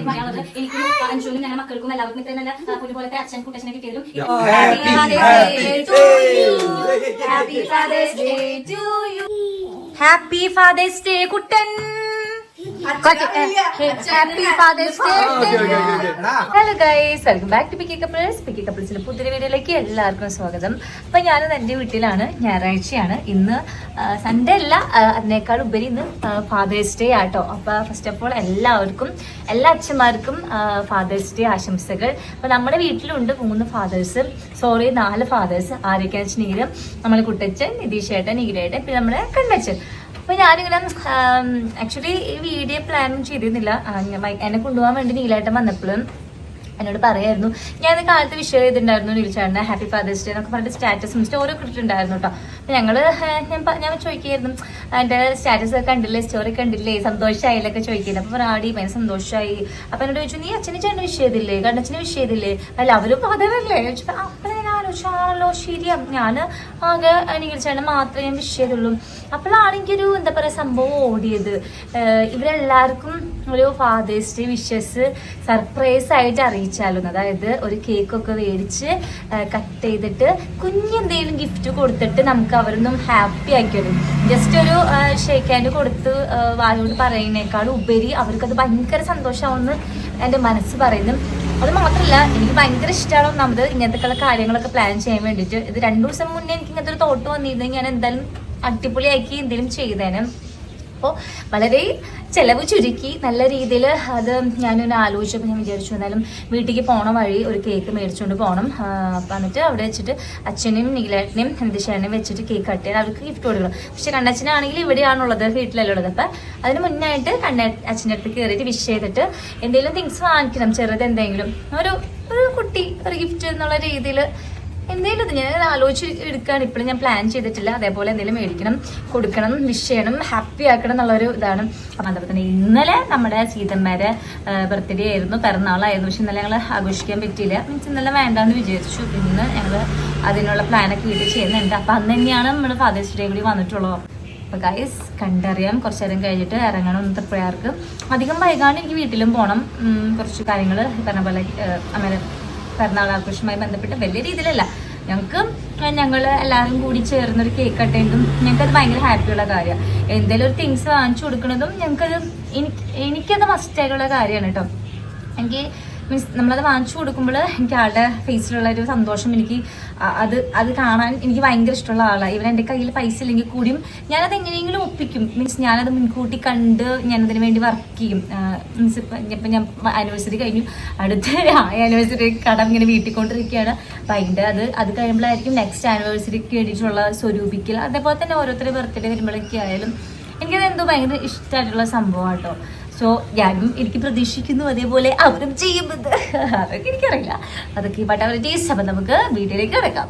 പറയാനുള്ളത്. എനിക്കും അഞ്ചുനും ഞങ്ങളുടെ മക്കൾക്കും എല്ലാവർക്കും ഇത്രയും നല്ല പോലത്തെ അച്ഛൻ കുട്ടച്ഛനെ കിട്ടിയതും happy father's day Kuttan. Happy father's day. Hello guys, welcome back to picky couples. പിക്കി കപ്പിൾസിന്റെ പുതിയ വീഡിയോയിലേക്ക് എല്ലാവർക്കും സ്വാഗതം. അപ്പൊ ഞാനിന്ന് എൻ്റെ വീട്ടിലാണ്. ഞായറാഴ്ചയാണ് ഇന്ന്. സൺഡേ അല്ല, അതിനേക്കാൾ ഉപരി ഇന്ന് ഫാദേഴ്സ് ഡേ ആട്ടോ. അപ്പൊ ഫസ്റ്റ് ഓഫ് ഓൾ എല്ലാവർക്കും, എല്ലാ അച്ഛന്മാർക്കും ഫാദേഴ്സ് ഡേ ആശംസകൾ. അപ്പൊ നമ്മുടെ വീട്ടിലുണ്ട് 3 ഫാദേഴ്സ്, 4 ഫാദേഴ്സ്. ആരൊക്കെയാണെന്ന് വെച്ചിട്ടുണ്ടെങ്കിൽ നമ്മളെ കുട്ടച്ഛൻ, നിതീഷ് ഏട്ടൻ, നീരേട്ടൻ, പിന്നെ നമ്മുടെ കണ്ണച്ചൻ. അപ്പൊ ഞാനിങ്ങനെ ആക്ച്വലി ഈ വീഡിയോ പ്ലാൻ ചെയ്തിരുന്നില്ല. എന്നെ കൊണ്ടുപോകാൻ വേണ്ടി നീലായിട്ട് വന്നപ്പോഴും എന്നോട് പറയായിരുന്നു. ഞാൻ കാലത്ത് വിഷയം ചെയ്തിട്ടുണ്ടായിരുന്നു നീൽച്ചാടിനെ ഹാപ്പി ഫാദേഴ്സ് ഡേ എന്നൊക്കെ പറഞ്ഞിട്ട് സ്റ്റാറ്റസും സ്റ്റോറി ഒക്കെ ഇട്ടിട്ടുണ്ടായിരുന്നു കേട്ടോ. അപ്പൊ ഞാൻ ചോദിക്കായിരുന്നു, എൻ്റെ സ്റ്റാറ്റസ് കണ്ടില്ലേ, സ്റ്റോറി കണ്ടില്ലേ, സന്തോഷമായില്ലൊക്കെ ചോദിക്കില്ല. അപ്പൊ ആടി ഭയങ്കര സന്തോഷമായി. അപ്പൊ എന്നോട് ചോദിച്ചു, നീ അച്ഛനെ ചേട്ടന് വിഷ് ചെയ്തില്ലേ, കണ്ണച്ചന് വിഷ് ചെയ്തില്ലേ? അല്ല അവരും ഫാദറല്ലേ? അപ്പൊ ഞാൻ ആലോചിച്ചാണല്ലോ, ശരിയാ, ഞാൻ ആകെ നീൽച്ചാടിനെ മാത്രമേ ഞാൻ വിഷ് ചെയ്തുള്ളൂ. അപ്പോഴാണ് എനിക്കൊരു എന്താ പറയുക സംഭവം ഓടിയത്. ഇവരെല്ലാവർക്കും ഒരു ഫാദേഴ്സ് ഡേ വിഷസ് സർപ്രൈസ് ആയിട്ട് അറിയിച്ചാലും, അതായത് ഒരു കേക്കൊക്കെ മേടിച്ച് കട്ട് ചെയ്തിട്ട് കുഞ്ഞെന്തെങ്കിലും ഗിഫ്റ്റ് കൊടുത്തിട്ട് നമുക്ക് അവരൊന്നും ഹാപ്പി ആക്കിയത്. ജസ്റ്റ് ഒരു ഷേക്ക് ഹാൻഡ് കൊടുത്ത് വായോട് പറയുന്നേക്കാളും ഉപരി അവർക്കത് ഭയങ്കര സന്തോഷമാവുമെന്ന് എൻ്റെ മനസ്സ് പറയുന്നു. അത് മാത്രമല്ല, എനിക്ക് ഭയങ്കര ഇഷ്ടമാണ് ഒന്നാമത് ഇങ്ങനത്തെ കാര്യങ്ങളൊക്കെ പ്ലാൻ ചെയ്യാൻ വേണ്ടിയിട്ട്. ഇത് 2 ദിവസം മുന്നേ എനിക്ക് ഇങ്ങനത്തെ ഒരു തോട്ട് വന്നിരുന്നെങ്കിൽ ഞാൻ എന്തായാലും അടിപൊളിയാക്കി എന്തെങ്കിലും ചെയ്തേനെ. അപ്പോൾ വളരെ ചിലവ് ചുരുക്കി നല്ല രീതിയിൽ അത് ഞാനൊന്ന് ആലോചിച്ചപ്പോൾ ഞാൻ വിചാരിച്ചു എന്നാലും വീട്ടിലേക്ക് പോണ വഴി ഒരു കേക്ക് മേടിച്ചുകൊണ്ട് പോകണം. അപ്പം എന്നിട്ട് അവിടെ വെച്ചിട്ട് അച്ഛനെയും നീലേട്ടനെയും നിതീഷേട്ടനെയും വെച്ചിട്ട് കേക്ക് കട്ട് ചെയ്ത് അവർക്ക് ഗിഫ്റ്റ് കൊടുക്കണം. പക്ഷെ കണ്ണച്ഛനാണെങ്കിൽ ഇവിടെയാണുള്ളത്, വീട്ടിലല്ലേ ഉള്ളത്. അപ്പം അതിന് മുന്നായിട്ട് അച്ഛൻ്റെ അടുത്ത് കയറിയിട്ട് വിഷ് ചെയ്തിട്ട് എന്തെങ്കിലും തിങ്സ് വാങ്ങിക്കണം, ചെറുത് എന്തെങ്കിലും ഒരു കുട്ടി ഒരു ഗിഫ്റ്റ് എന്നുള്ള രീതിയിൽ എന്തെങ്കിലും ഇത് ഞാൻ ആലോചിച്ച് എടുക്കുകയാണ്. ഇപ്പോഴും ഞാൻ പ്ലാൻ ചെയ്തിട്ടില്ല. അതേപോലെ എന്തെങ്കിലും മേടിക്കണം, കൊടുക്കണം, വിഷ് ചെയ്യണം, ഹാപ്പി ആക്കണം എന്നുള്ളൊരു ഇതാണ്. അപ്പം അതേപോലെ തന്നെ ഇന്നലെ നമ്മുടെ സീതമ്മേരെ ബർത്ത്ഡേ ആയിരുന്നു, പിറന്നാളായിരുന്നു. പക്ഷെ ഇന്നലെ ഞങ്ങൾ ആഘോഷിക്കാൻ പറ്റിയില്ല. മീൻസ് ഇന്നലെ വേണ്ടാന്ന് വിചാരിച്ചു. ഇന്ന് ഞങ്ങൾ അതിനുള്ള പ്ലാനൊക്കെ വീട്ടിൽ ചെയ്യുന്നുണ്ട്. അപ്പം അന്ന് തന്നെയാണ് നമ്മൾ ഫാദേഴ്സ് ഡേ കൂടി വന്നിട്ടുള്ളത്. അപ്പോൾ ഗൈസ് കണ്ടറിയാം, കുറച്ച് നേരം കഴിഞ്ഞിട്ട് ഇറങ്ങണം. ഇന്നത്തെ പ്രയാർക്ക് അധികം വൈകാണ്ട് എനിക്ക് വീട്ടിലും പോകണം. കുറച്ച് കാര്യങ്ങൾ പറഞ്ഞ പോലെ അമ്മേരെ പിറന്നാൾ ആഘോഷവുമായി ബന്ധപ്പെട്ട് വലിയ രീതിയിലല്ല, ഞങ്ങൾ എല്ലാവരും കൂടി ചേർന്നൊരു കേക്ക് കട്ടേണ്ടതും ഞങ്ങൾക്കത് ഭയങ്കര ഹാപ്പിയുള്ള കാര്യമാണ്. എന്തെങ്കിലും ഒരു തിങ്സ് വാങ്ങിച്ചു കൊടുക്കുന്നതും എനിക്കത് മസ്റ്റായിട്ടുള്ള കാര്യമാണ് കേട്ടോ. എനിക്ക് മീൻസ് നമ്മളത് വാങ്ങിച്ചു കൊടുക്കുമ്പോൾ എനിക്ക് ആളുടെ ഫേസിലുള്ള ഒരു സന്തോഷം, എനിക്ക് അത് കാണാൻ എനിക്ക് ഭയങ്കര ഇഷ്ടമുള്ള ആളാണ്. ഇവൻ എൻ്റെ കയ്യിൽ പൈസ ഇല്ലെങ്കിൽ കൂടിയും ഞാനത് എങ്ങനെയെങ്കിലും ഒപ്പിക്കും. മീൻസ് ഞാനത് മുൻകൂട്ടി കണ്ട് ഞാനതിന് വേണ്ടി വർക്ക് ചെയ്യും. മീൻസ് ഇപ്പം ഞാൻ ആനിവേഴ്സറി കഴിഞ്ഞു, അടുത്ത ആനിവേഴ്സറി കടം ഇങ്ങനെ വീട്ടിൽ കൊണ്ടിരിക്കുകയാണ്. അപ്പം അത് കഴിയുമ്പോഴായിരിക്കും നെക്സ്റ്റ് ആനിവേഴ്സറിക്ക് വേണ്ടിയിട്ടുള്ള സ്വരൂപിക്കൽ. അതേപോലെ തന്നെ ഓരോരുത്തരുടെ ബർത്ത്ഡേ വരുമ്പോഴൊക്കെ ആയാലും എനിക്കത് എന്തോ ഭയങ്കര ഇഷ്ടമായിട്ടുള്ള സംഭവം കേട്ടോ. സോ ഞാനും എനിക്ക് പ്രതീക്ഷിക്കുന്നു അതേപോലെ അവരും ചെയ്യുന്നത്. അതൊക്കെ എനിക്കറിയില്ല, അതൊക്കെ ബട്ട് അവരുടെ ടേസ്റ്റ്. അപ്പം നമുക്ക് വീഡിയോയിലേക്ക് കിടക്കാം.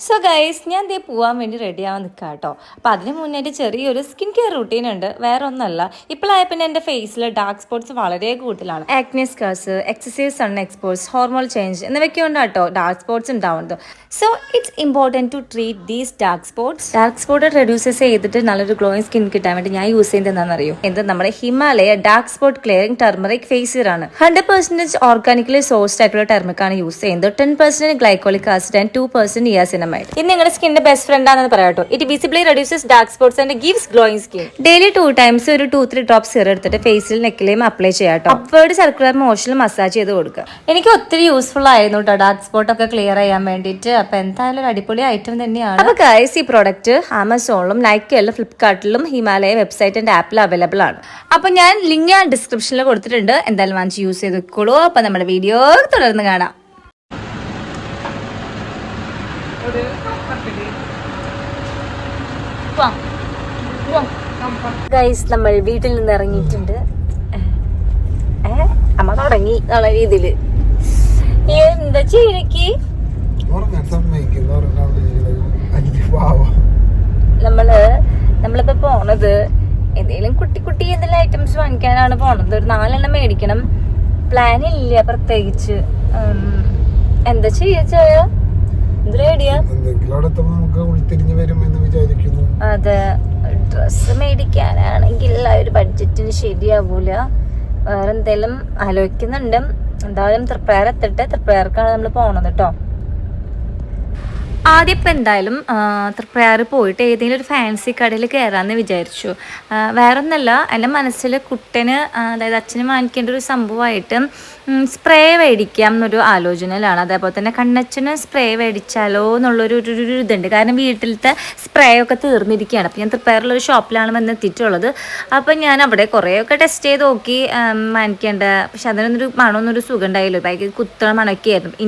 സോ ഗൈസ്, ഞാൻ ദേ പോകാൻ വേണ്ടി റെഡി ആവാൻ നിൽക്കാം കേട്ടോ. അപ്പോൾ അതിന് മുന്നേറ്റ് ചെറിയൊരു സ്കിൻ കെയർ റുട്ടീൻ ഉണ്ട്, വേറെ ഒന്നല്ല. ഇപ്പോഴായപ്പോൾ പിന്നെ എൻ്റെ ഫേസിൽ ഡാർക്ക് സ്പോട്ട്സ് വളരെ കൂടുതലാണ്. Acne scars, excessive sun exposure, hormone change എന്നിവയൊക്കെ ഉണ്ട് കേട്ടോ ഡാർക്ക് സ്പോട്ട്സ് ഉണ്ടാവുന്നത്. So it's important to treat these dark spots. Dark spot reduces ചെയ്തിട്ട് നല്ലൊരു ഗ്ലോയിങ് സ്കിൻ കിട്ടാൻ വേണ്ടി ഞാൻ യൂസ് ചെയ്യുന്നത് എന്താണെന്നറിയോ? എന്ത് നമ്മുടെ Himalaya dark spot clearing turmeric ഫേസിയർ ആണ്. 100% ഓർഗാനിക്കലി സോഴ്സ്ഡ് ആയിട്ടുള്ള ടെർമറിക് ആണ് യൂസ് ചെയ്യുന്നത്. 10% ഗ്ലൈക്കോളിക് ആസിഡ് ആൻഡ് 2% നിയാസിനമൈഡ്. ഇത് നിങ്ങളുടെ സ്കിന്നിന്റെ ബെസ്റ്റ് ഫ്രണ്ട് ആണെന്ന് പറയാട്ടോ. It visibly reduces dark spots and gives glowing skin. Daily 2 times ഒരു 2-3 ഡ്രോപ്സ് സീറം എടുത്തിട്ട് ഫേസിൽ നെക്കിലേയും അപ്ലൈ ചെയ്യാട്ടോ. അപ്വേർഡ് സർക്കുലർ മോഷനിൽ മസാജ് ചെയ്ത് കൊടുക്കുക. എനിക്ക് ഒത്തിരി യൂസ്ഫുൾ ആയിരുന്നു കേട്ടോ ഡാർക്ക് സ്പോട്ട് ഒക്കെ ക്ലിയർ ചെയ്യാൻ വേണ്ടിയിട്ട്. അപ്പൊ എന്തായാലും ഒരു അടിപൊളി ഐറ്റം തന്നെയാണ്. അപ്പൊ ഗൈസ്, ഈ പ്രോഡക്റ്റ് ആമസോണിലും നൈക്കയിലും ഫ്ലിപ്കാർട്ടിലും ഹിമാലയ വെബ്സൈറ്റ് ആൻഡ് ആപ്പിൽ അവൈലബിൾ ആണ്. അപ്പൊ ഞാൻ ലിങ്ക് ഡിസ്ക്രിപ്ഷനിൽ കൊടുത്തിട്ടുണ്ട്, എന്തായാലും വാങ്ങിച്ച് യൂസ് ചെയ്ത് വെക്കോളൂ. അപ്പൊ നമ്മുടെ വീഡിയോ തുടർന്ന് കാണാം. ഗൈസ്, നമ്മൾ വീട്ടിൽ നിന്ന് ഇറങ്ങിയിട്ടുണ്ട്. അമ്മ തുടങ്ങി എന്നുള്ള രീതിയില്. എന്താ ചെയ്യണക്ക് നമ്മളിപ്പോ പോണത് എന്തെങ്കിലും കുട്ടി എന്തെങ്കിലും ഐറ്റംസ് വാങ്ങിക്കാനാണ് പോണത്. ഒരു 4 എണ്ണം മേടിക്കണം. പ്ലാൻ ഇല്ല പ്രത്യേകിച്ച്. എന്താ ചെയ്യാ? അതെ, ഡ്രസ്സ് മേടിക്കാനാണെങ്കിൽ ആ ഒരു ബഡ്ജറ്റിന് ശരിയാവൂല. വേറെ എന്തെങ്കിലും ആലോചിക്കുന്നുണ്ട്. എന്തായാലും തൃപ്രയാർ എത്തിട്ട് തൃപ്രയാർക്കാണ് നമ്മൾ പോണത് കേട്ടോ. ആദ്യം ഇപ്പം എന്തായാലും തൃപ്രയാർ പോയിട്ട് ഏതെങ്കിലും ഒരു ഫാൻസി കടയിൽ കയറാമെന്ന് വിചാരിച്ചു. വേറെ ഒന്നല്ല, എൻ്റെ മനസ്സിൽ കുട്ടന് അതായത് അച്ഛന് വാങ്ങിക്കേണ്ട ഒരു സംഭവമായിട്ട് സ്പ്രേ മേടിക്കാം എന്നൊരു ആലോചനയിലാണ്. അതേപോലെ തന്നെ കണ്ണച്ചന് സ്പ്രേ മേടിച്ചാലോ എന്നുള്ളൊരു ഇതുണ്ട്. കാരണം വീട്ടിലത്തെ സ്പ്രേ ഒക്കെ തീർന്നിരിക്കുകയാണ്. അപ്പോൾ ഞാൻ തൃപ്രയാറിലൊരു ഷോപ്പിലാണ് വന്ന് എത്തിയിട്ടുള്ളത്. അപ്പം ഞാൻ അവിടെ കുറേയൊക്കെ ടെസ്റ്റ് ചെയ്ത് നോക്കി വാങ്ങിക്കേണ്ട. പക്ഷെ അതിനൊന്നൊരു മണമൊന്നൊരു സുഖം ഉണ്ടായില്ലോ. ഭയങ്കര കുത്തണ മണമൊക്കെ ആയിരുന്നു.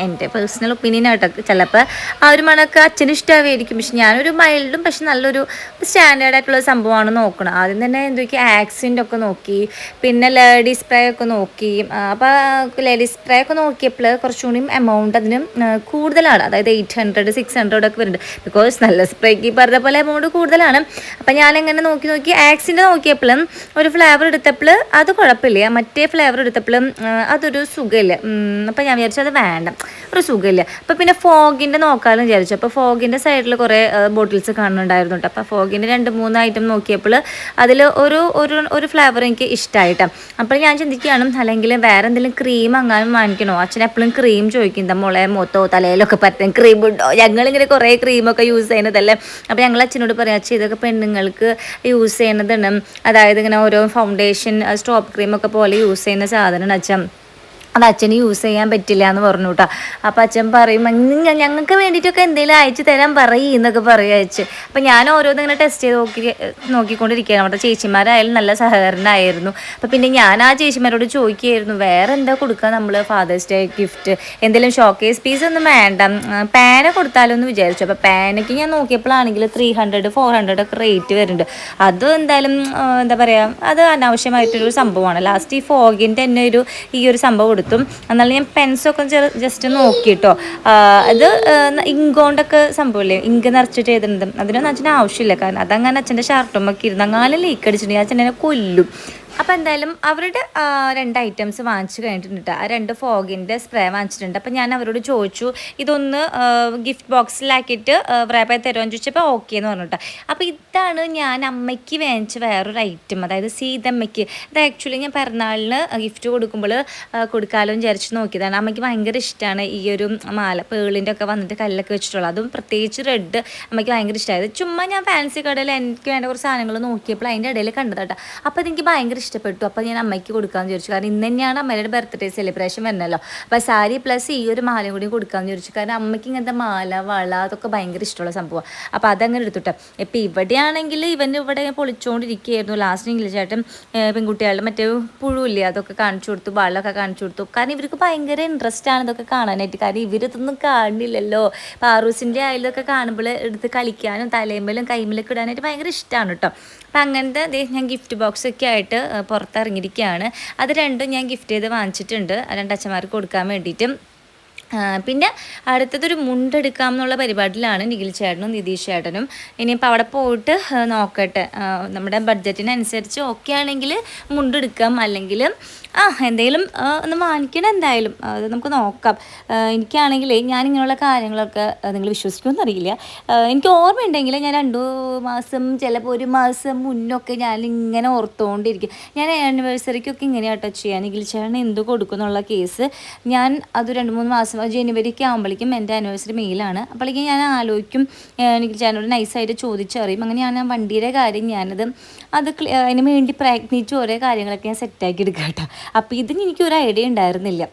എൻ്റെ പേഴ്സണൽ ഒപ്പീനിയൻ ആയിട്ട് ചിലപ്പോൾ ആ ഒരു മണമൊക്കെ അച്ഛന് ഇഷ്ടമായിരിക്കും. പക്ഷെ ഞാനൊരു മൈൽഡും പക്ഷെ നല്ലൊരു സ്റ്റാൻഡേർഡ് ആയിട്ടുള്ള സംഭവമാണ് നോക്കണം. ആദ്യം തന്നെ എന്തൊക്കെ ആക്സിൻ്റെ ഒക്കെ നോക്കി, പിന്നെ ലേഡി സ്പ്രേ ഒക്കെ നോക്കി. അപ്പോൾ ലേഡി സ്പ്രേ ഒക്കെ നോക്കിയപ്പോൾ കുറച്ചുകൂടി എമൗണ്ട് അതിന് കൂടുതലാണ്. അതായത് 800 600 ഒക്കെ വരുന്നുണ്ട്. ബിക്കോസ് നല്ല സ്പ്രേക്ക് പറഞ്ഞ പോലെ എമൗണ്ട് കൂടുതലാണ്. അപ്പം ഞാനെങ്ങനെ നോക്കി ആക്സിൻ്റെ നോക്കിയപ്പോഴും ഒരു ഫ്ലേവർ എടുത്തപ്പോൾ അത് കുഴപ്പമില്ല, മറ്റേ ഫ്ലേവർ എടുത്തപ്പോഴും അതൊരു സുഖമില്ല. അപ്പം ഞാൻ വിചാരിച്ചു അത് വേണ്ട, ഒരു സുഖമില്ല. അപ്പം പിന്നെ ഫോഗിൻ്റെ നോക്കാമെന്ന് വിചാരിച്ചു. അപ്പോൾ ഫോഗിൻ്റെ സൈഡിൽ കുറേ ബോട്ടിൽസ് കാണുന്നുണ്ടായിരുന്നു കേട്ടോ. അപ്പോൾ ഫോഗിൻ്റെ 2-3 ഐറ്റം നോക്കിയപ്പോൾ അതിൽ ഒരു ഫ്ലേവർ എനിക്ക് ഇഷ്ടമായിട്ടാണ്. അപ്പോൾ ഞാൻ ചിന്തിക്കുകയാണ്, അല്ലെങ്കിൽ വേറെ എന്തെങ്കിലും ക്രീം അങ്ങാനും വാങ്ങിക്കണോ. അച്ഛൻ എപ്പോഴും ക്രീം ചോദിക്കും, മുളയെ മൊത്തോ തലയിലൊക്കെ പറ്റും ക്രീം ഉണ്ടോ. ഞങ്ങളിങ്ങനെ കുറേ ക്രീമൊക്കെ യൂസ് ചെയ്യുന്നതല്ലേ. അപ്പോൾ ഞങ്ങൾ അച്ഛനോട് പറയാം, അച്ഛൻ ഇതൊക്കെ പെണ്ണുങ്ങൾക്ക് യൂസ് ചെയ്യുന്നതാണ്, അതായത് ഇങ്ങനെ ഓരോ ഫൗണ്ടേഷൻ സ്റ്റോപ്പ് ക്രീമൊക്കെ പോലെ യൂസ് ചെയ്യുന്ന സാധനമാണ് അച്ഛൻ, അത് അച്ഛന് യൂസ് ചെയ്യാൻ പറ്റില്ല എന്ന് പറഞ്ഞു കേട്ടോ. അപ്പം അച്ഛൻ പറയും, ഞങ്ങൾക്ക് വേണ്ടിയിട്ടൊക്കെ എന്തെങ്കിലും അയച്ചു തരാൻ എന്നൊക്കെ പറയും അച്ഛൻ. അപ്പം ഞാൻ ഓരോന്നിങ്ങനെ ടെസ്റ്റ് ചെയ്ത് നോക്കിക്കൊണ്ടിരിക്കുകയാണ്. നമ്മുടെ ചേച്ചിമാരായാലും നല്ല സഹകരണമായിരുന്നു. അപ്പം പിന്നെ ഞാൻ ആ ചേച്ചിമാരോട് ചോദിക്കുകയായിരുന്നു, വേറെ എന്താ കൊടുക്കുക നമ്മൾ ഫാദേഴ്സ് ഡേ ഗിഫ്റ്റ്, എന്തെങ്കിലും ഷോക്കേസ് പീസ് ഒന്നും വേണ്ട, പാന കൊടുത്താലോ എന്ന് വിചാരിച്ചു. അപ്പോൾ പാനയ്ക്ക് ഞാൻ നോക്കിയപ്പോഴാണെങ്കിൽ 300-400 ഒക്കെ റേറ്റ് വരുന്നുണ്ട്. അത് എന്തായാലും എന്താ പറയുക, അത് അനാവശ്യമായിട്ടൊരു സംഭവമാണ്. ലാസ്റ്റ് ഈ ഫോഗിൻ്റെ തന്നെ ഈ ഒരു സംഭവം കൊടുത്തു. എന്നാലും ഞാൻ പെൻസൊക്കെ ജസ്റ്റ് നോക്കിയിട്ടോ. അത് ഇങ്കോണ്ടൊക്കെ സംഭവമില്ലേ, ഇങ്ക് നിറച്ചിട്ട് ചെയ്തിട്ടുണ്ട്. അതിനൊന്നും അച്ഛന് ആവശ്യമില്ല. കാരണം അതങ്ങനെ അച്ഛൻ്റെ ഷർട്ടുമൊക്കെ ഇരുന്ന് അങ്ങനെ ലീക്ക് അടിച്ചിട്ടുണ്ടെങ്കിൽ അച്ഛനെ കൊല്ലും. അപ്പോൾ എന്തായാലും അവരുടെ 2 ഐറ്റംസ് വാങ്ങിച്ചു കഴിഞ്ഞിട്ടുണ്ട്. ആ 2 ഫോഗിൻ്റെ സ്പ്രേ വാങ്ങിച്ചിട്ടുണ്ട്. അപ്പോൾ ഞാൻ അവരോട് ചോദിച്ചു, ഇതൊന്ന് ഗിഫ്റ്റ് ബോക്സിലാക്കിയിട്ട് വ്രാപ്പായി തരുമെന്ന് ചോദിച്ചപ്പോൾ ഓക്കെ എന്ന് പറഞ്ഞിട്ട്. അപ്പോൾ ഇതാണ് ഞാൻ അമ്മയ്ക്ക് വാങ്ങിച്ച വേറൊരു ഐറ്റം, അതായത് സീതമ്മയ്ക്ക്. ഇത് ആക്ച്വലി ഞാൻ പിറന്നാളിന് ഗിഫ്റ്റ് കൊടുക്കുമ്പോൾ കൊടുക്കാമല്ലോ വിചാരിച്ച് നോക്കിയതാണ്. അമ്മയ്ക്ക് ഭയങ്കര ഇഷ്ടമാണ് ഈ ഒരു മാല, പേളിൻ്റെ ഒക്കെ വന്നിട്ട് കല്ലൊക്കെ വെച്ചിട്ടുള്ളത്. അതും പ്രത്യേകിച്ച് റെഡ് അമ്മയ്ക്ക് ഭയങ്കര ഇഷ്ടമായത്. ചുമ്മാ ഞാൻ ഫാൻസി കടയിൽ എനിക്ക് വേണ്ട കുറച്ച് സാധനങ്ങൾ നോക്കിയപ്പോൾ അതിൻ്റെ ഇടയിൽ കണ്ടതാട്ടോ. അപ്പോൾ അതെനിക്ക് ഭയങ്കര ഇഷ്ടപ്പെട്ടു. അപ്പോൾ ഞാൻ അമ്മയ്ക്ക് കൊടുക്കാമെന്ന് വിചാരിച്ചു. കാരണം ഇന്ന് തന്നെയാണ് അമ്മയുടെ ബർത്ത്ഡേ സെലിബ്രേഷൻ വരുന്നല്ലോ. അപ്പോൾ സാരി പ്ലസ് ഈ ഒരു മാലയും കൂടി കൊടുക്കാമെന്ന് വിചാരിച്ചു. കാരണം അമ്മയ്ക്ക് ഇങ്ങനത്തെ മാല, വള അതൊക്കെ ഭയങ്കര ഇഷ്ടമുള്ള സംഭവം. അപ്പോൾ അതങ്ങനെ എടുത്തിട്ട് ഇപ്പോൾ ഇവിടെയാണെങ്കിൽ ഇവിടെ പൊളിച്ചുകൊണ്ടിരിക്കുകയായിരുന്നു. ലാസ്റ്റ് ഇംഗ്ലീഷ് ചേട്ടൻ പെൺകുട്ടികളുടെ മറ്റേ പുഴുവില്ലേ അതൊക്കെ കാണിച്ചു കൊടുത്തു, വളമൊക്കെ കാണിച്ചു കൊടുത്തു. കാരണം ഇവർക്ക് ഭയങ്കര ഇൻട്രസ്റ്റ് ആണ് ഇതൊക്കെ കാണാനായിട്ട്. കാരണം ഇവരിതൊന്നും കാണില്ലല്ലോ. പാറൂസിൻ്റെ ആയാലൊക്കെ കാണുമ്പോൾ എടുത്ത് കളിക്കാനും തലയിലും കൈമിലൊക്കെ ഇടാനായിട്ട് ഭയങ്കര ഇഷ്ടമാണ് കേട്ടോ. അപ്പം അങ്ങനത്തെ ഞാൻ ഗിഫ്റ്റ് ബോക്സൊക്കെ ആയിട്ട് പുറത്തിറങ്ങിയിരിക്കുകയാണ്. അത് 2 ഞാൻ ഗിഫ്റ്റ് ചെയ്ത് വാങ്ങിച്ചിട്ടുണ്ട് 2 അച്ഛന്മാർക്ക് കൊടുക്കാൻ വേണ്ടിയിട്ട്. പിന്നെ അടുത്തതൊരു മുണ്ടെടുക്കാം എന്നുള്ള പരിപാടിയിലാണ് നിഖിൽ ചേട്ടനും നിതീഷ് ചേട്ടനും. ഇനിയിപ്പോൾ അവിടെ പോയിട്ട് നോക്കട്ടെ, നമ്മുടെ ബഡ്ജറ്റിനനുസരിച്ച് ഓക്കെ ആണെങ്കിൽ മുണ്ടെടുക്കാം, അല്ലെങ്കിൽ എന്തെങ്കിലും ഒന്ന് വാങ്ങിക്കണം. എന്തായാലും അത് നമുക്ക് നോക്കാം. എനിക്കാണെങ്കിൽ ഞാനിങ്ങനെയുള്ള കാര്യങ്ങളൊക്കെ നിങ്ങൾ വിശ്വസിക്കുമെന്ന് അറിയില്ല. എനിക്ക് ഓർമ്മയുണ്ടെങ്കിൽ ഞാൻ 2 മാസം ചിലപ്പോൾ 1 മാസം മുന്നൊക്കെ ഞാനിങ്ങനെ ഓർത്തുകൊണ്ടിരിക്കും. ഞാൻ ആനിവേഴ്സറിക്കൊക്കെ ഇങ്ങനെയാട്ടോ ചെയ്യാൻ. നിഖിൽ ചേട്ടൻ എന്ത് കൊടുക്കും എന്നുള്ള കേസ് ഞാൻ അത് 2-3 മാസം ജനുവരിക്ക് ആകുമ്പോഴേക്കും എൻ്റെ ആനിവേഴ്സറി മെയിലാണ്. അപ്പോഴേക്കും ഞാൻ ആലോചിക്കും, എനിക്ക് ചേട്ടനോട് നൈസായിട്ട് ചോദിച്ചറിയും. അങ്ങനെ ഞാൻ ആ വണ്ടിയുടെ കാര്യം ഞാനത് അതിന് വേണ്ടി പ്രയത്നിച്ച് ഓരോ കാര്യങ്ങളൊക്കെ ഞാൻ സെറ്റാക്കി എടുക്കാം കേട്ടോ. അപ്പോൾ ഇതിന് എനിക്കൊരു ഐഡിയ ഉണ്ടായിരുന്നില്ല.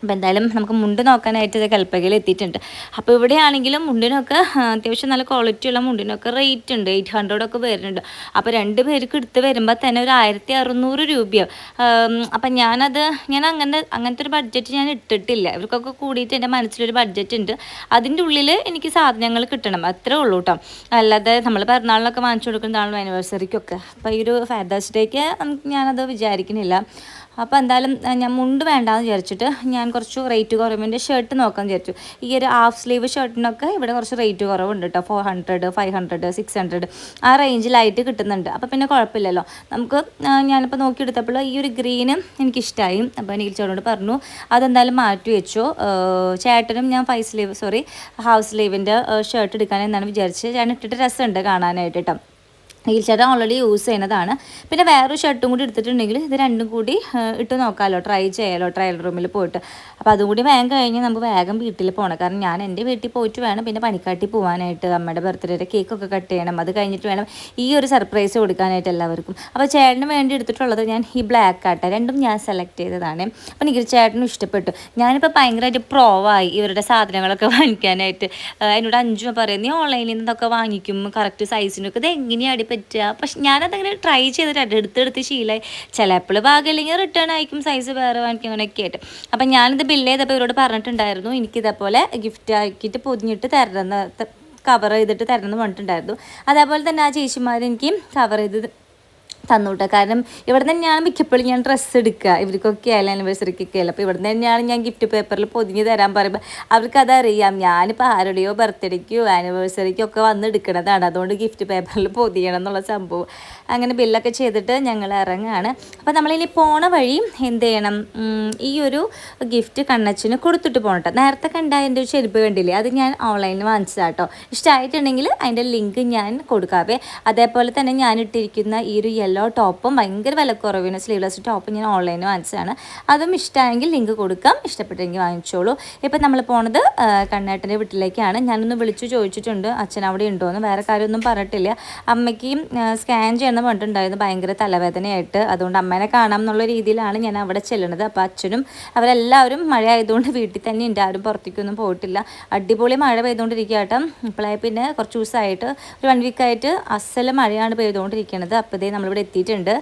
അപ്പോൾ എന്തായാലും നമുക്ക് മുണ്ട് നോക്കാനായിട്ട് ഇത് കൽപ്പകയിൽ എത്തിയിട്ടുണ്ട്. അപ്പോൾ ഇവിടെയാണെങ്കിലും മുണ്ടിനൊക്കെ അത്യാവശ്യം നല്ല ക്വാളിറ്റിയുള്ള മുണ്ടിനൊക്കെ റേറ്റ് ഉണ്ട്, 800 ഒക്കെ വരുന്നുണ്ട്. അപ്പോൾ 2 പേർക്ക് എടുത്ത് വരുമ്പോൾ തന്നെ ഒരു 1600 രൂപയാവും. അപ്പം ഞാൻ അങ്ങനത്തെ ഒരു ബഡ്ജറ്റ് ഞാൻ ഇട്ടിട്ടില്ല. ഇവർക്കൊക്കെ കൂടിയിട്ട് എൻ്റെ മനസ്സിലൊരു ബഡ്ജറ്റ് ഉണ്ട്. അതിൻ്റെ ഉള്ളിൽ എനിക്ക് സാധനങ്ങൾ കിട്ടണം, അത്രേ ഉള്ളൂ കേട്ടോ. അല്ലാതെ നമ്മൾ പിറന്നാളിനൊക്കെ വാങ്ങിച്ചു കൊടുക്കുന്നതാണല്ലോ ആനിവേഴ്സറിക്കൊക്കെ. അപ്പോൾ ഈ ഒരു ഫാദേഴ്സ് ഡേക്ക് ഞാനത് വിചാരിക്കുന്നില്ല. അപ്പോൾ എന്തായാലും ഞാൻ മുണ്ട് വേണ്ടാന്ന് വിചാരിച്ചിട്ട് ഞാൻ കുറച്ച് റേറ്റ് കുറവിൻ്റെ ഷർട്ട് നോക്കാൻ വിചാരിച്ചു. ഈ ഒരു ഹാഫ് സ്ലീവ് ഷർട്ടിനൊക്കെ ഇവിടെ കുറച്ച് റേറ്റ് കുറവുണ്ട് കേട്ടോ. 400, 500, 600 ആ റേഞ്ചിലായിട്ട് കിട്ടുന്നുണ്ട്. അപ്പോൾ പിന്നെ കുഴപ്പമില്ലല്ലോ നമുക്ക്. ഞാനിപ്പോൾ നോക്കിയെടുത്തപ്പോൾ ഈ ഒരു ഗ്രീന് എനിക്കിഷ്ടമായി. അപ്പോൾ എനിക്ക് ചേട്ടനോട് പറഞ്ഞു അതെന്തായാലും മാറ്റി വെച്ചു. ചേട്ടനും ഞാൻ ഹാഫ് സ്ലീവിൻ്റെ ഷർട്ട് എടുക്കാൻ എന്നാണ് വിചാരിച്ചത്. ഞാൻ ഇട്ടിട്ട് രസമുണ്ട് കാണാനായിട്ട് കേട്ടോ. ഹീൽ ഷർട്ട് ഓൾറെഡി യൂസ് ചെയ്യുന്നതാണ്. പിന്നെ വേറൊരു ഷർട്ടും കൂടി എടുത്തിട്ടുണ്ടെങ്കിൽ ഇത് രണ്ടും കൂടി ഇട്ട് നോക്കാമല്ലോ, ട്രൈ ചെയ്യാമല്ലോ ട്രയൽ റൂമിൽ പോയിട്ട്. അപ്പോൾ അതും കൂടി വേഗം കഴിഞ്ഞ് നമുക്ക് വേഗം വീട്ടിൽ പോകണം. കാരണം ഞാൻ എൻ്റെ വീട്ടിൽ പോയിട്ട് വേണം പിന്നെ പണിക്കാട്ടി പോകാനായിട്ട്. അമ്മയുടെ ബർത്ത്ഡേയുടെ കേക്കൊക്കെ കട്ട് ചെയ്യണം. അത് കഴിഞ്ഞിട്ട് വേണം ഈ ഒരു സർപ്രൈസ് കൊടുക്കാനായിട്ട് എല്ലാവർക്കും. അപ്പോൾ ചേട്ടന് വേണ്ടി എടുത്തിട്ടുള്ളത് ഞാൻ ഈ ബ്ലാക്ക് ആട്ട രണ്ടും ഞാൻ സെലക്ട് ചെയ്തതാണ്. അപ്പോൾ എനിക്ക് ചേട്ടനും ഇഷ്ടപ്പെട്ടു. ഞാനിപ്പോൾ ഭയങ്കരമായിട്ട് പ്രോവായി ഇവരുടെ സാധനങ്ങളൊക്കെ വാങ്ങിക്കാനായിട്ട്. എന്നോട് അഞ്ചു പറയും, നീ ഓൺലൈനിൽ നിന്നൊക്കെ വാങ്ങിക്കും കറക്റ്റ് സൈസിനൊക്കെ, ഇത് എങ്ങനെയാണ് പറ്റുക. പക്ഷെ ഞാനതങ്ങനെ ട്രൈ ചെയ്തിട്ട് എടുത്തെടുത്ത് ശീലമായി. ചിലപ്പോൾ ഭാഗമില്ലെങ്കിൽ റിട്ടേൺ ആയിരിക്കും, സൈസ് വേറെ വാങ്ങിക്കും, അങ്ങനെയൊക്കെ ആയിട്ട്. അപ്പം ഞാനിത് ബില്ല് ചെയ്തപ്പോൾ ഇവരോട് പറഞ്ഞിട്ടുണ്ടായിരുന്നു എനിക്കിതേപോലെ ഗിഫ്റ്റ് ആക്കിയിട്ട് പൊതിഞ്ഞിട്ട് തരണമെന്ന്, കവർ ചെയ്തിട്ട് തരണമെന്ന് പറഞ്ഞിട്ടുണ്ടായിരുന്നു. അതേപോലെ തന്നെ ആ ചേച്ചിമാർ എനിക്ക് കവർ ചെയ്ത് തന്നുവിട്ട. കാരണം ഇവിടെ തന്നെയാണ് മിക്കപ്പോഴും ഞാൻ ഡ്രസ്സ് എടുക്കുക, ഇവർക്കൊക്കെ ആയാലും ആനിവേഴ്സറിക്കൊക്കെ ആയാലും. അപ്പോൾ ഇവിടെ തന്നെയാണ് ഞാൻ ഗിഫ്റ്റ് പേപ്പറിൽ പൊതിഞ്ഞ് തരാൻ പറയുമ്പോൾ അവർക്കതറിയാം ഞാനിപ്പോൾ ആരുടെയോ ബർത്ത്ഡേക്കോ ആനിവേഴ്സറിക്കോ ഒക്കെ വന്ന് എടുക്കണതാണ്, അതുകൊണ്ട് ഗിഫ്റ്റ് പേപ്പറിൽ പൊതിയണം എന്നുള്ള സംഭവം. അങ്ങനെ ബില്ലൊക്കെ ചെയ്തിട്ട് ഞങ്ങൾ ഇറങ്ങുകയാണ്. അപ്പോൾ നമ്മളിനി പോണ വഴി എന്ത് ചെയ്യണം, ഈ ഒരു ഗിഫ്റ്റ് കണ്ണച്ചിന് കൊടുത്തിട്ട് പോകണം. നേരത്തെ കണ്ട എൻ്റെ ഒരു ചെരുപ്പ് കണ്ടില്ലേ, അത് ഞാൻ ഓൺലൈനിൽ വാങ്ങിച്ചതാട്ടോ. ഇഷ്ടമായിട്ടുണ്ടെങ്കിൽ അതിൻ്റെ ലിങ്ക് ഞാൻ കൊടുക്കാവേ. അതേപോലെ തന്നെ ഞാൻ ഇട്ടിരിക്കുന്ന ഈ ഒരു യെല്ലോ ടോപ്പും ഭയങ്കര വിലക്കുറവിന് സ്ലീവ്ലെസ് ടോപ്പ് ഞാൻ ഓൺലൈനിൽ വാങ്ങിച്ചതാണ്. അതും ഇഷ്ടമായെങ്കിൽ ലിങ്ക് കൊടുക്കാം, ഇഷ്ടപ്പെട്ടെങ്കിൽ വാങ്ങിച്ചോളൂ. ഇപ്പം നമ്മൾ പോണത് കണ്ണേട്ടൻ്റെ വീട്ടിലേക്കാണ്. ഞാനൊന്ന് വിളിച്ചു ചോദിച്ചിട്ടുണ്ട് അച്ഛൻ അവിടെ ഉണ്ടോയെന്ന്. വേറെ കാര്യമൊന്നും പറഞ്ഞിട്ടില്ല. അമ്മയ്ക്ക് സ്കാൻ ചെയ്യണമെന്ന് പറഞ്ഞിട്ടുണ്ടായിരുന്നു, ഭയങ്കര തലവേദനയായിട്ട്. അതുകൊണ്ട് അമ്മേനെ കാണാം എന്നുള്ള രീതിയിലാണ് ഞാൻ അവിടെ ചെല്ലുന്നത്. അപ്പോൾ അച്ഛനും അവരെല്ലാവരും മഴ ആയതുകൊണ്ട് വീട്ടിൽ തന്നെ ഉണ്ട്, ആരും പുറത്തേക്കൊന്നും പോയിട്ടില്ല. അടിപൊളി മഴ പെയ്തുകൊണ്ടിരിക്കുക കേട്ടോ. ഇപ്പോഴായി പിന്നെ കുറച്ച് ദിവസമായിട്ട് ഒരു 1 വീക്കായിട്ട് അസല മഴയാണ് പെയ്തുകൊണ്ടിരിക്കുന്നത്. അപ്പോൾ ഇതേ നമ്മളിവിടെ എത്തിയിട്ടുണ്ട്.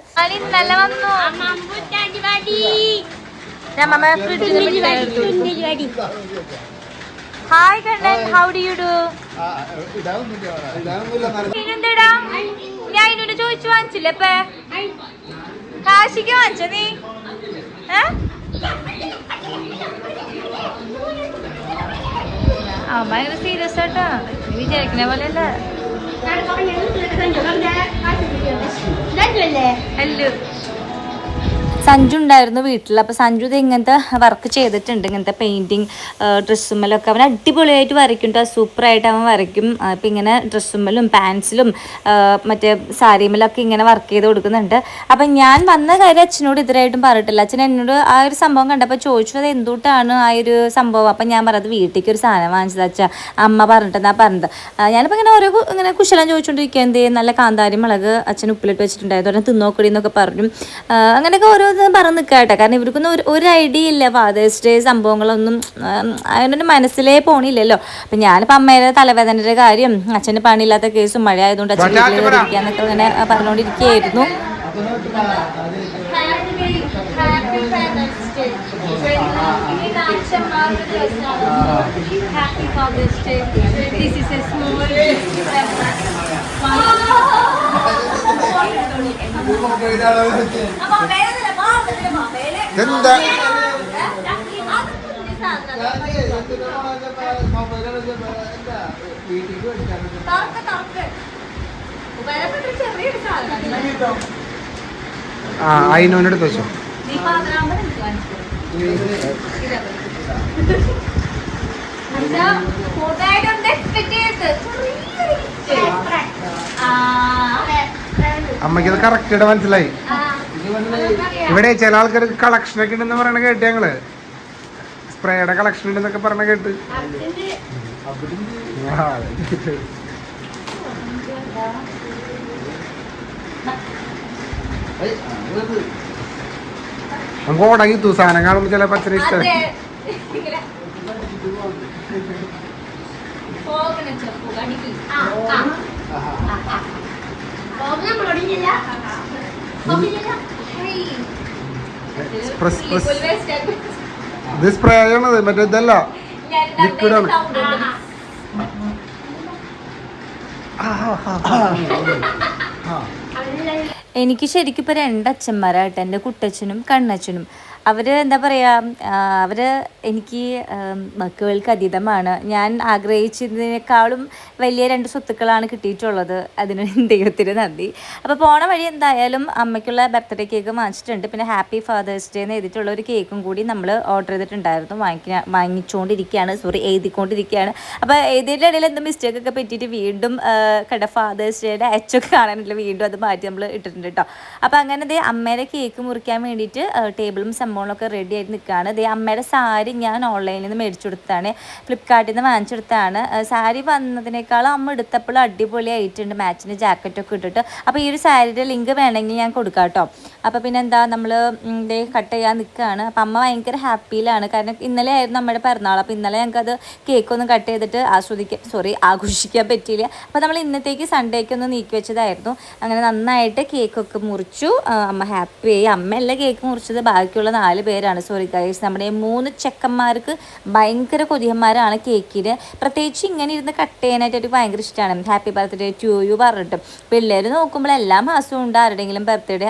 Hi Kannan, how do you do? ഇനെന്താടാ ഞാൻ ഇന്നോട് ചോദിച്ചു വാങ്ങിച്ചില്ലേ ഇപ്പൊ? കാശിക്ക് വാങ്ങിച്ചോ നീ? ഭയങ്കര സീരിയസ് ആട്ടാ, നീ വിചാരിക്കുന്ന പോലെയല്ല. ഹലോ, സഞ്ജു ഉണ്ടായിരുന്നു വീട്ടിൽ. അപ്പോൾ സഞ്ജു ഇത് ഇങ്ങനത്തെ വർക്ക് ചെയ്തിട്ടുണ്ട്, ഇങ്ങനത്തെ പെയിൻറ്റിങ് ഡ്രസ്സുമ്മലൊക്കെ. അവൻ അടിപൊളിയായിട്ട് വരയ്ക്കും കേട്ടോ, സൂപ്പറായിട്ട് അവൻ വരയ്ക്കും. അപ്പോൾ ഇങ്ങനെ ഡ്രസ്സുമ്മലും പാൻസിലും മറ്റേ സാരിയുമ്മലൊക്കെ ഇങ്ങനെ വർക്ക് ചെയ്ത് കൊടുക്കുന്നുണ്ട്. അപ്പം ഞാൻ വന്ന കാര്യം അച്ഛനോട് ഇതുവരെയായിട്ടും പറഞ്ഞിട്ടില്ല. അച്ഛൻ എന്നോട് ആ ഒരു സംഭവം കണ്ടപ്പോൾ ചോദിച്ചു അത് എന്തുകൊണ്ടാണ് ആ ഒരു സംഭവം. അപ്പം ഞാൻ പറഞ്ഞത് വീട്ടിലേക്ക് ഒരു സാധനം വാങ്ങിച്ചത് അച്ഛാ, അമ്മ പറഞ്ഞിട്ടെന്നാ പറഞ്ഞത്. ഞാനിപ്പോൾ ഇങ്ങനെ ഓരോ ഇങ്ങനെ കുശലം ചോദിച്ചുകൊണ്ടിരിക്കുക, എന്ത് ചെയ്യും നല്ല കാന്താരി മുളക് അച്ഛൻ ഉപ്പിലിട്ട് വെച്ചിട്ടുണ്ടായിരുന്നു, ഉടനെ തിന്നോക്കടി എന്നൊക്കെ പറഞ്ഞു. അങ്ങനെയൊക്കെ ഓരോ പറഞ്ഞ് നിൽക്കട്ടെ. കാരണം ഇവർക്കൊന്നും ഒരു ഐഡിയ ഇല്ല ഫാദേഴ്സ് ഡേ സംഭവങ്ങളൊന്നും, അതിനൊരു മനസ്സിലേ പോണില്ലല്ലോ. അപ്പം ഞാനിപ്പോൾ അമ്മയുടെ തലവേദനയുടെ കാര്യം, അച്ഛന് പണിയില്ലാത്ത കേസും മഴ ആയതുകൊണ്ട് അച്ഛൻ വീട്ടിലിരിക്കാന്നൊക്കെ ഇങ്ങനെ പറഞ്ഞുകൊണ്ടിരിക്കുകയായിരുന്നു. എന്താ അതിനോട് വെച്ചോ. അമ്മയ്ക്കത് കറക്റ്റ് മനസ്സിലായി. ഇവിടെ ചില ആൾക്കാർക്ക് കളക്ഷൻ ഒക്കെ ഉണ്ടെന്ന് പറയണ കേട്ട്, ഞങ്ങള് സ്പ്രേയുടെ കളക്ഷൻ ഉണ്ടെന്നൊക്കെ പറഞ്ഞ കേട്ട്. നമുക്ക് ഓടങ്ങി തൂ സാധനം കാണുമ്പോ ചില പച്ചന ഇഷ്ടം. ഇത് സ്പ്രേ ആണത്, മറ്റേ ഇതല്ല, ലിക്വിഡാണ്. എനിക്ക് ശരിക്കും ഇപ്പോൾ രണ്ടച്ഛന്മാരായിട്ട് എൻ്റെ കുട്ടച്ഛനും കണ്ണച്ഛനും. അവർ എന്താ പറയുക, അവർ എനിക്ക് വാക്കുകൾക്ക് അതീതമാണ്. ഞാൻ ആഗ്രഹിച്ചതിനേക്കാളും വലിയ 2 സ്വത്തുക്കളാണ് കിട്ടിയിട്ടുള്ളത്. അതിന് ദൈവത്തിന് നന്ദി. അപ്പോൾ പോണ വഴി എന്തായാലും അമ്മയ്ക്കുള്ള ബർത്ത്ഡേ കേക്ക് വാങ്ങിച്ചിട്ടുണ്ട്. പിന്നെ ഹാപ്പി ഫാദേഴ്സ് ഡേ എന്ന് എഴുതിയിട്ടുള്ള ഒരു കേക്കും കൂടി നമ്മൾ ഓർഡർ ചെയ്തിട്ടുണ്ടായിരുന്നു. എഴുതിക്കൊണ്ടിരിക്കുകയാണ്. അപ്പോൾ എഴുതിയുടെ ഇടയിൽ എന്ത് മിസ്റ്റേക്കൊക്കെ പറ്റിയിട്ട് വീണ്ടും ഫാദേഴ്സ് ഡേയുടെ എച്ചൊക്കെ കാണാനില്ല, വീണ്ടും അത് മാറ്റി നമ്മൾ ഇട്ടിട്ടുണ്ട് കേട്ടോ. അപ്പോൾ അങ്ങനെ അമ്മേരെ കേക്ക് മുറിക്കാൻ വേണ്ടിയിട്ട് ടേബിളും സംഭവങ്ങളൊക്കെ റെഡി ആയിട്ട് നിൽക്കുകയാണ്. അമ്മയുടെ സാരി ഞാൻ ഓൺലൈനിൽ നിന്ന് മേടിച്ചു കൊടുത്തതാണ്, ഫ്ലിപ്കാർട്ടിൽ നിന്ന് വാങ്ങിച്ചെടുത്താണ്. സാരി വന്നതിനേക്കാളും അമ്മ എടുത്തപ്പോൾ അടിപൊളിയായിട്ടുണ്ട്, മാച്ചിന് ജാക്കറ്റൊക്കെ ഇട്ടിട്ട്. അപ്പോൾ ഈ ഒരു സാരിയുടെ ലിങ്ക് വേണമെങ്കിൽ ഞാൻ കൊടുക്കാം കേട്ടോ. അപ്പോൾ പിന്നെ എന്താ നമ്മൾ കട്ട് ചെയ്യാൻ നിൽക്കുകയാണ്. അപ്പം അമ്മ ഭയങ്കര ഹാപ്പിയിലാണ്, കാരണം ഇന്നലെ ആയിരുന്നു നമ്മുടെ പിറന്നാൾ. അപ്പോൾ ഇന്നലെ ഞങ്ങൾക്കത് കേക്കൊന്നും കട്ട് ചെയ്തിട്ട് ആഘോഷിക്കാൻ പറ്റിയില്ല. അപ്പോൾ നമ്മൾ ഇന്നത്തേക്ക് സൺഡേക്ക് ഒന്ന് നീക്കി വെച്ചതായിരുന്നു. അങ്ങനെ നന്നായിട്ട് കേക്കൊക്കെ മുറിച്ചു. അമ്മ ഹാപ്പിയായി. അമ്മയല്ല കേക്ക് മുറിച്ചത്, ബാക്കിയുള്ള 4 പേരാണ്. സോറി ഗൈസ്, നമ്മുടെ 3 ചെക്കന്മാർക്ക് ഭയങ്കര കൊതിയന്മാരാണ് കേക്കിന്. പ്രത്യേകിച്ച് ഇങ്ങനെ ഇരുന്ന് കട്ട് ചെയ്യാനായിട്ട് എനിക്ക് ഭയങ്കര ഇഷ്ടമാണ്. ഹാപ്പി ബർത്ത്ഡേ ടു യു പറഞ്ഞിട്ട് പിള്ളേർ നോക്കുമ്പോൾ എല്ലാ മാസവും ഉണ്ട് ആരുടെയെങ്കിലും ബർത്ത്ഡേ,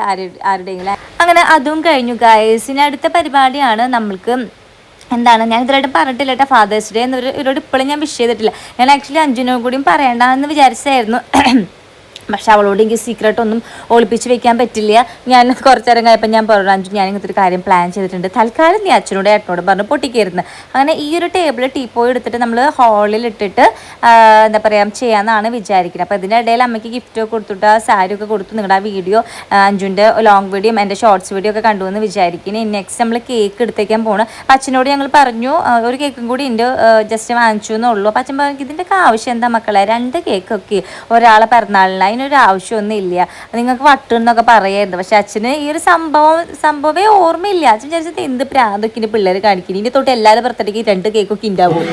ആരുടെയെങ്കിലും. അങ്ങനെ അതും കഴിഞ്ഞു ഗൈസ്. ഇനി അടുത്ത പരിപാടിയാണ് നമ്മൾക്ക് എന്താണ്, ഞാൻ ഇതുവരായിട്ട് പറഞ്ഞിട്ടില്ല കേട്ടോ. ഫാദേഴ്സ് ഡേ ഇവരോട് ഇപ്പോഴും ഞാൻ വിഷ് ചെയ്തിട്ടില്ല. ഞാൻ ആക്ച്വലി അഞ്ജുനോട് കൂടിയും പറയണ്ടെന്ന് വിചാരിച്ചായിരുന്നു. പക്ഷെ അവളോട് എനിക്ക് സീക്രട്ട് ഒന്നും ഒളിപ്പിച്ച് വെക്കാൻ പറ്റില്ല. ഞാൻ കുറച്ച് നേരം കഴിയപ്പോൾ ഞാൻ പറഞ്ഞു, അഞ്ചു ഞാൻ ഇങ്ങനത്തെ ഒരു കാര്യം പ്ലാൻ ചെയ്തിട്ടുണ്ട്, തൽക്കാലം നീ അച്ഛനോട് ഏട്ടനോട് പറഞ്ഞ് പൊട്ടിക്കരുന്ന്. അങ്ങനെ ഈ ഒരു ടേബിൾ ടീപ്പോയി എടുത്തിട്ട് നമ്മൾ ഹാളിൽ ഇട്ടിട്ട് എന്താ പറയുക ചെയ്യാമെന്നാണ് വിചാരിക്കുന്നത്. അപ്പോൾ ഇതിനിടയിൽ അമ്മയ്ക്ക് ഗിഫ്റ്റ് കൊടുത്തിട്ട് ആ സാരി ഒക്കെ കൊടുത്തു. നിങ്ങളുടെ ആ വീഡിയോ അഞ്ജുൻ്റെ ലോങ് വീഡിയോ എൻ്റെ ഷോർട്സ് വീഡിയോ ഒക്കെ കണ്ടു എന്ന് വിചാരിക്കുന്നത്. നെക്സ്റ്റ് നമ്മൾ കേക്ക് എടുത്തേക്കാൻ പോകണം. അപ്പം അച്ഛനോട് ഞങ്ങൾ പറഞ്ഞു ഒരു കേക്കും കൂടി ഉണ്ട്, ജസ്റ്റ് വാങ്ങിച്ചു എന്നുള്ളൂ. അപ്പം അച്ഛൻ പറഞ്ഞു ഇതിൻ്റെയൊക്കെ ആവശ്യം എന്താ മക്കളെ, 2 കേക്കൊക്കെ ഒരാളെ പിറന്നാളിന്, അതിനൊരു ആവശ്യമൊന്നും ഇല്ല, നിങ്ങൾക്ക് വട്ടെന്നൊക്കെ പറയായിരുന്നു. പക്ഷെ അച്ഛന് ഈ ഒരു സംഭവമേ ഓർമ്മയില്ല. അച്ഛൻ വിചാരിച്ചത് എന്ത് പ്രാന്തൊക്കെ പിള്ളേർ കാണിക്കുന്നു, ഇനി തൊട്ട് എല്ലാവരും ബർത്ത്ഡേക്ക് 2 കേക്കൊക്കെ ഉണ്ടാവും.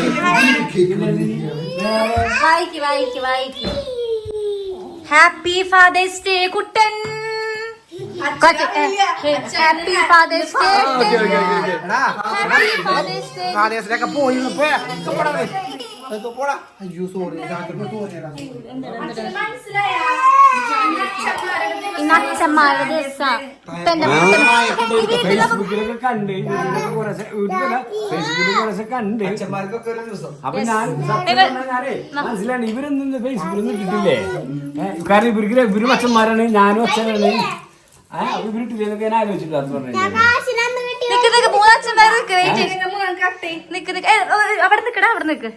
Happy father's day Kuttan, happy father's day, father's day ഒക്കെ പോയി. അച്ഛന്മാരുടെ ദിവസം ഫേസ്ബുക്കിലൊക്കെ കണ്ട് അപ്പൊ ഞാൻ മനസ്സിലാണ് ഇവരൊന്നും ഫേസ്ബുക്കിലൊന്നും ഇട്ടിട്ടില്ലേ. കാരണം ഇവര് അച്ഛന്മാരാണ്, ഞാനും അച്ഛനാണ്. ഇവരിട്ടില്ലെന്നൊക്കെ ഞാൻ ആലോചിച്ചിട്ട് അത് പറഞ്ഞു. അവിടെ നിക്കടാ, അവിടെ നിക്ക്.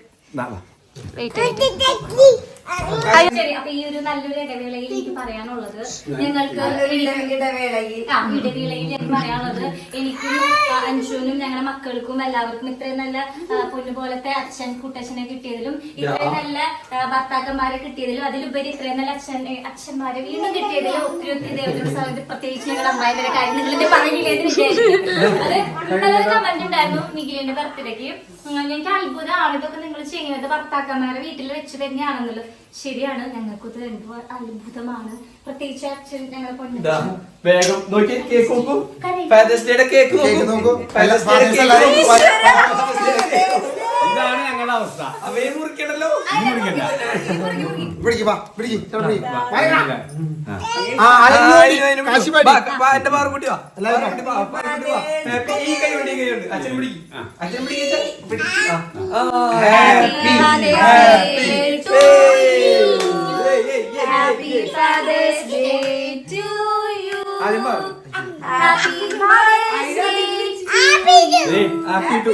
ശരി, അപ്പൊ ഈ ഒരു നല്ലൊരു ഇടവേളയിൽ എനിക്ക് പറയാനുള്ളത്, ഞങ്ങൾക്ക് ഇടവേളയിൽ എനിക്ക് പറയാനുള്ളത്, എനിക്കും അഞ്ജുനും ഞങ്ങളുടെ മക്കൾക്കും എല്ലാവർക്കും ഇത്രയും നല്ല പൊന്നു പോലത്തെ കുട്ടച്ഛനെ കിട്ടിയതിലും, ഇത്രയും നല്ല ഭർത്താക്കന്മാരെ കിട്ടിയതിലും, അതിലുപരി ഇത്രയും നല്ല അച്ഛന്മാരെ വീണ്ടും കിട്ടിയതിലും ഒത്തിരി ദൈവത്തിന്റെ സമയത്ത് പ്രത്യേകിച്ച് ഞങ്ങളുടെ അമ്മായിന്റെ കാര്യം നിങ്ങളിന്റെ പറഞ്ഞില്ലേ നല്ലൊരു കമന്റ് ഉണ്ടായിരുന്നു നിഖിലിന്റെ ബർത്ത്ഡേക്ക്. എനിക്ക് അത്ഭുതമാണ് ഇതൊക്കെ നിങ്ങൾ ചെയ്യുന്നത്, ഭർത്താക്കന്മാരെ വീട്ടിൽ വെച്ച് തന്നെയാണെന്നുള്ളത്. ശരിയാണ്, ഞങ്ങൾക്കത് എന്തോ അത്ഭുതമാണ്. പ്രത്യേകിച്ച് അച്ഛൻ ഞങ്ങളെ വേഗം നോക്കി കേക്ക് നോക്കൂ, ഫാദേഴ്സ് ഡേയുടെ കേക്ക് നോക്കൂ. ഇതാണ് ഞങ്ങളുടെ അവസ്ഥ. അവയെ മുറിക്കണല്ലോ, എന്റെ പാറ കുട്ടിയോ ഈ കൈയുണ്ട്, ഈ കൈയുണ്ട്. അച്ഛൻ പിടിക്കും, അച്ഛൻ Happy Father's Day to you. Happy Father's Day. Happy to.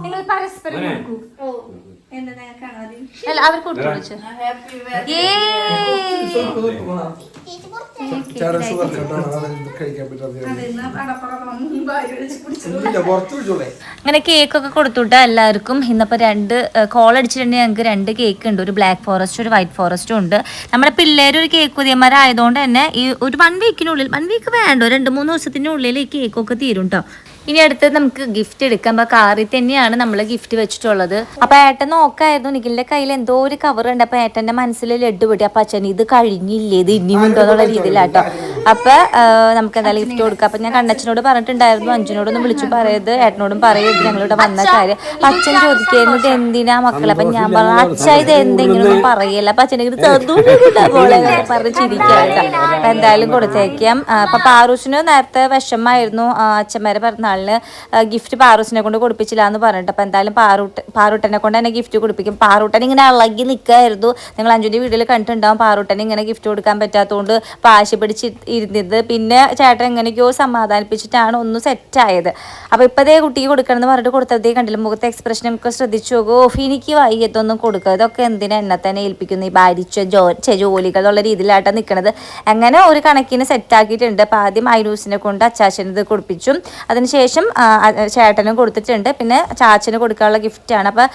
നിങ്ങൾ പരസ്പരം കൊടുക്കൂ. അല്ല അവർ കൊടുത്തു. അങ്ങനെ കേക്കൊക്കെ കൊടുത്തുവിട്ട എല്ലാവർക്കും. ഇന്നിപ്പോൾ 2 കോൾ അടിച്ചിട്ടുണ്ടെങ്കിൽ ഞങ്ങൾക്ക് 2 കേക്ക് ഉണ്ട്, ഒരു ബ്ലാക്ക് ഫോറസ്റ്റും ഒരു വൈറ്റ് ഫോറസ്റ്റും ഉണ്ട്. നമ്മുടെ പിള്ളേർ ഒരു കേക്ക് പുതിയന്മാരായതുകൊണ്ട് തന്നെ ഈ ഒരു 1 വീക്കിനുള്ളിൽ, 1 വീക്ക് വേണ്ട, 2-3 ദിവസത്തിനുള്ളിൽ ഈ കേക്കൊക്കെ തീരും കേട്ടോ. ഇനി അടുത്തത് നമുക്ക് ഗിഫ്റ്റ് എടുക്കാം. അപ്പൊ കാറിൽ തന്നെയാണ് നമ്മൾ ഗിഫ്റ്റ് വെച്ചിട്ടുള്ളത്. അപ്പൊ ഏട്ടൻ നോക്കായിരുന്നു, നിഖിലിന്റെ കയ്യിൽ എന്തോ ഒരു കവർ ഉണ്ട്. അപ്പൊ ഏട്ടന്റെ മനസ്സിൽ ലഡ്ഡു പൊട്ടി. അപ്പൊ അച്ഛൻ ഇത് കഴിഞ്ഞില്ലേ, ഇത് ഇനിയും ഉണ്ടോ എന്നുള്ള രീതിയിലാട്ടോ. അപ്പൊ നമുക്ക് എന്തായാലും ഗിഫ്റ്റ് കൊടുക്കാം. അപ്പൊ ഞാൻ കണ്ണച്ചനോട് പറഞ്ഞിട്ടുണ്ടായിരുന്നു, അഞ്ചിനോടൊന്നും വിളിച്ചു പറയരുത്, ഏട്ടനോടും പറയരുത് ഞങ്ങളിവിടെ വന്ന കാര്യം. അച്ഛൻ ചോദിക്കായിരുന്നു ഇത് എന്തിനാ മക്കളെ. അപ്പൊ ഞാൻ പറഞ്ഞു അച്ഛ ഇത് എന്തെങ്കിലും പറയല്ല. അപ്പൊ അച്ഛനെ പോലെ പറഞ്ഞ് ചിരിക്കാട്ടോ. അപ്പൊ എന്തായാലും കൊടുത്തേക്കാം. അപ്പൊ പാറൂസിന് നേരത്തെ വിഷമായിരുന്നു, അച്ഛന്മാരെ പിറന്നാളിന് ഗിഫ്റ്റ് പാറൂസിനെ കൊണ്ട് കൊടുപ്പിച്ചില്ല എന്ന് പറഞ്ഞിട്ട്. അപ്പൊ എന്തായാലും പാറൂട്ടനെ കൊണ്ട് തന്നെ ഗിഫ്റ്റ് കൊടുപ്പിക്കും. പാറൂട്ടൻ ഇങ്ങനെ ഇളകി നിൽക്കായിരുന്നു. നിങ്ങൾ അഞ്ചുവിന്റെ വീട്ടിൽ കണ്ടിട്ടുണ്ടാവും, പാറൂട്ടൻ ഇങ്ങനെ ഗിഫ്റ്റ് കൊടുക്കാൻ പറ്റാത്തതുകൊണ്ട് വാശി പിടിച്ച് ഇരുന്നത്. പിന്നെ ചേട്ടൻ എങ്ങനെയൊക്കെയോ സമാധാനിപ്പിച്ചിട്ടാണ് ഒന്ന് സെറ്റായത്. അപ്പൊ ഇപ്പതേ കുട്ടിക്ക് കൊടുക്കണം എന്ന് പറഞ്ഞിട്ട് കൊടുത്തതേ കണ്ടില്ല, മുഖത്തെ എക്സ്പ്രഷൻ നമുക്ക് ശ്രദ്ധിച്ചു നോക്കൂ. എനിക്ക് വൈകിട്ടൊന്നും കൊടുക്കുക, ഇതൊക്കെ എന്തിനാ എന്നെ തന്നെ ഏൽപ്പിക്കുന്നു ഈ ഭാരിച്ച ജോലികൾ എന്നുള്ള രീതിയിലായിട്ടാണ് നിൽക്കുന്നത്. അങ്ങനെ ഒരു കണക്കിന് സെറ്റാക്കിയിട്ടുണ്ട്. അപ്പം ആദ്യം ഐനൂസിനെ കൊണ്ട് അച്ചാച്ചന് ഇത് കൊടുപ്പിച്ചു, അതിനുശേഷം ചേട്ടനും കൊടുത്തിട്ടുണ്ട്. പിന്നെ ചാച്ചന് കൊടുക്കാനുള്ള ഗിഫ്റ്റാണ്. അപ്പം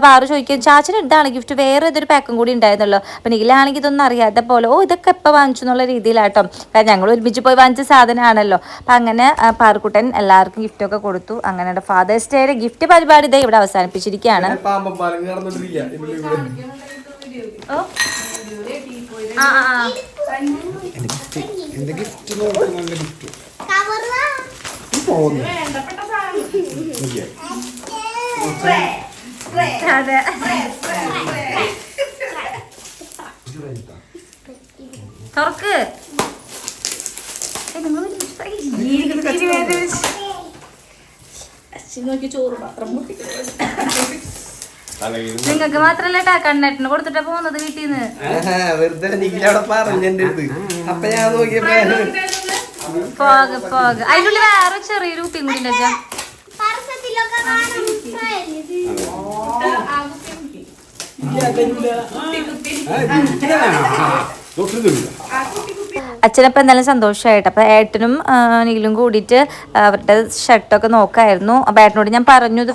പാറു ചോദിക്കും ചാച്ചന് ഇതാണ് ഗിഫ്റ്റ്, വേറെ ഏതൊരു പാക്കും കൂടി ഉണ്ടായിരുന്നല്ലോ. അപ്പം നീലാണെങ്കിൽ ഇതൊന്നും അറിയാത്ത പോലെ ഇതൊക്കെ എപ്പോൾ വാങ്ങിച്ചു എന്നുള്ള രീതിയിലാട്ടോ. കാരണം ഞങ്ങൾ ഒരുമിച്ച് പോയി വാങ്ങിച്ച സാധനമാണല്ലോ. അപ്പം അങ്ങനെ പാറുക്കുട്ടൻ എല്ലാവർക്കും ഗിഫ്റ്റൊക്കെ കൊടുത്തു. അങ്ങനെ ഫാദേഴ്സ് ഡേയുടെ ഗിഫ്റ്റ് പരിപാടി ഇതേ ഇവിടെ അവസാനിപ്പിച്ചിരിക്കുകയാണ്. തുറക്ക് ചോറ് മാത്രം നിങ്ങൾക്ക് മാത്രല്ല കണ്ണേട്ടന് കൊടുത്തിട്ടാ പോകുന്നത് വീട്ടിൽ നിന്ന്. വെറുതെ നിഖിലവിടെ പറഞ്ഞെന്റെ അടുത്ത്. അപ്പൊ ഞാൻ നോക്കിയപ്പോ അതിനുള്ളിൽ വേറെ ചെറിയൊരു കുപ്പിയും കൂടി ഉണ്ട്. അച്ഛനപ്പം എന്തായാലും സന്തോഷമായിട്ട്. അപ്പം ഏട്ടനും നീലും കൂടിയിട്ട് അവരുടെ ഷർട്ടൊക്കെ നോക്കായിരുന്നു. അപ്പം ഏട്ടനോട് ഞാൻ പറഞ്ഞു ഇത്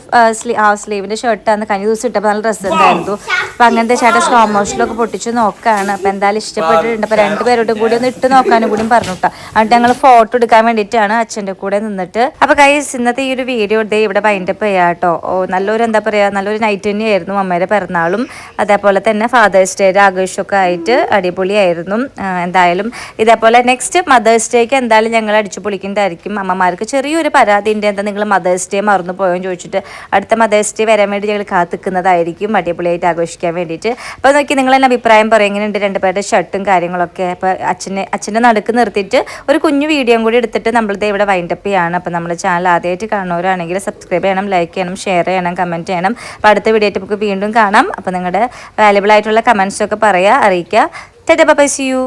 സ്ലീവിൻ്റെ ഷർട്ടാണ്, കഴിഞ്ഞ ദിവസം ഇട്ടപ്പോൾ നല്ല ഡ്രസ്സ് ഉണ്ടായിരുന്നു. അപ്പം അങ്ങനത്തെ ചേട്ടൻ സ്ലോ മോഷനിലൊക്കെ പൊട്ടിച്ച് നോക്കുകയാണ്. അപ്പം എന്തായാലും ഇഷ്ടപ്പെട്ടിട്ടുണ്ട്. അപ്പം രണ്ടുപേരോടും കൂടി ഒന്ന് ഇട്ട് നോക്കാനും കൂടി പറഞ്ഞു കേട്ടോ. എന്നിട്ട് ഞങ്ങൾ ഫോട്ടോ എടുക്കാൻ വേണ്ടിയിട്ടാണ് അച്ഛൻ്റെ കൂടെ നിന്നിട്ട്. അപ്പോൾ ഗൈസ് ഇന്നത്തെ ഈ ഒരു വീഡിയോ ഇവിടെ വൈൻഡപ്പ് ചെയ്യാം കേട്ടോ. നല്ലൊരു എന്താ പറയുക, നല്ലൊരു നൈറ്റ് തന്നെയായിരുന്നു. അമ്മയുടെ പിറന്നാളും അതേപോലെ തന്നെ ഫാദേഴ്സ് ഡേയുടെ ആഘോഷമൊക്കെ ആയിട്ട് അടിപൊളിയായിരുന്നു. എന്തായാലും ഇതേപോലെ നെക്സ്റ്റ് മദേഴ്സ് ഡേക്ക് എന്തായാലും ഞങ്ങൾ അടിച്ചു പൊളിക്കുന്നതായിരിക്കും. അമ്മമാർക്ക് ചെറിയൊരു പരാതി ഉണ്ട്, എന്താ നിങ്ങൾ മദേഴ്സ് ഡേ മറന്നു പോയെന്ന് ചോദിച്ചിട്ട്. അടുത്ത മദേഴ്സ് ഡേ വരാൻ വേണ്ടി ഞങ്ങൾ കാത്തിക്കുന്നതായിരിക്കും അടിപൊളിയായിട്ട് ആഘോഷിക്കാൻ വേണ്ടിയിട്ട്. അപ്പോൾ നോക്കി നിങ്ങൾ തന്നെ അഭിപ്രായം പറയും എങ്ങനെയുണ്ട് രണ്ടുപേരുടെ ഷർട്ടും കാര്യങ്ങളൊക്കെ. അപ്പോൾ അച്ഛൻ്റെ നടുക്ക് നിർത്തിയിട്ട് ഒരു കുഞ്ഞു വീഡിയോ കൂടി എടുത്തിട്ട് നമ്മളിത് ഇവിടെ വൈൻഡപ്പ് ചെയ്യാണ്. അപ്പോൾ നമ്മുടെ ചാനൽ ആദ്യമായിട്ട് കാണുന്നവരാണെങ്കിൽ സബ്സ്ക്രൈബ് ചെയ്യണം, ലൈക്ക് ചെയ്യണം, ഷെയർ ചെയ്യണം, കമൻറ്റ് ചെയ്യണം. അപ്പോൾ അടുത്ത വീഡിയോ ആയിട്ട് നമുക്ക് വീണ്ടും കാണാം. അപ്പോൾ നിങ്ങളുടെ വാല്യുബിൾ ആയിട്ടുള്ള കമൻസൊക്കെ പറയുക, അറിയിക്കുക. Tata bye, see U.